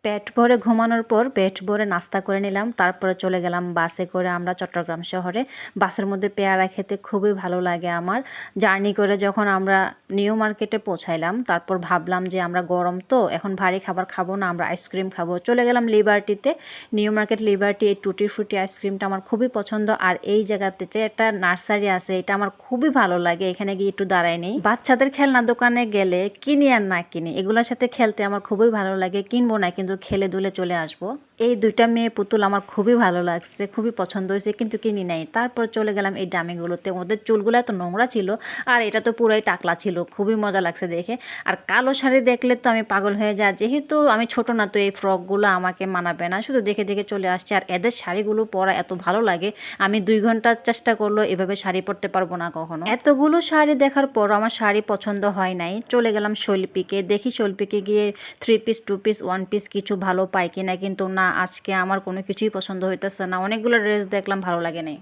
পেট ভরে ঘুমানোর পর পেট ভরে নাস্তা করে নিলাম। তারপরে চলে গেলাম বাসে করে আমরা চট্টগ্রাম শহরে। বাসের মধ্যে পেয়ারা খেতে খুবই ভালো লাগে আমার। জার্নি করে যখন আমরা নিউ মার্কেটে পৌঁছাইলাম, তারপর ভাবলাম যে আমরা গরম তো এখন ভারী খাবার খাবো না, আমরা আইসক্রিম খাবো। চলে গেলাম লিবার্টিতে। নিউ মার্কেট লিবার্টি, এই টুটি ফ্রুটি আইসক্রিমটা আমার খুবই পছন্দ। আর এই জায়গাতে যে একটা নার্সারি আছে, এটা আমার খুবই ভালো লাগে। এখানে গিয়ে একটু দাঁড়াই নেই। বাচ্চাদের খেলনা দোকানে গেলে কিনি আর না কিনি, এগুলোর সাথে খেলতে আমার খুবই ভালো লাগে। কিনবো না, কিন্তু খেলে দুলে চলে আসবো। এই দুইটা মেয়ে পুতুল আমার খুবই ভালো লাগছে, খুবই পছন্দ হয়েছে, কিন্তু কিনি নাই। তারপর চলে গেলাম এই ডামিগুলোতে। ওদের চুলগুলো এত নোংরা ছিল, আর এটা তো পুরাই টাকলা ছিল, খুবই মজা লাগছে দেখে। আর কালো শাড়ি দেখলে তো আমি পাগল হয়ে যাই। যেহেতু আমি ছোট না, তো এই ফ্রকগুলো আমাকে মানাবে না, শুধু দেখে দেখে চলে আসছে। আর এদের শাড়িগুলো পরা এত ভালো লাগে, আমি 2 ঘন্টা চেষ্টা করলো এভাবে শাড়ি পরতে পারবো না কখনো। এতগুলো শাড়ি দেখার পর আমার শাড়ি পছন্দ হয় নাই। চলে গেলাম শৈল্পিকে। দেখি শৈল্পিকে গিয়ে 3 পিস 2 পিস 1 পিস কিছু ভালো পাই কিনা, কিন্তু না, আজকে আমার কোনো কিছুই পছন্দ হইতেছে না। অনেকগুলো ড্রেস দেখলাম, ভালো লাগে নাই।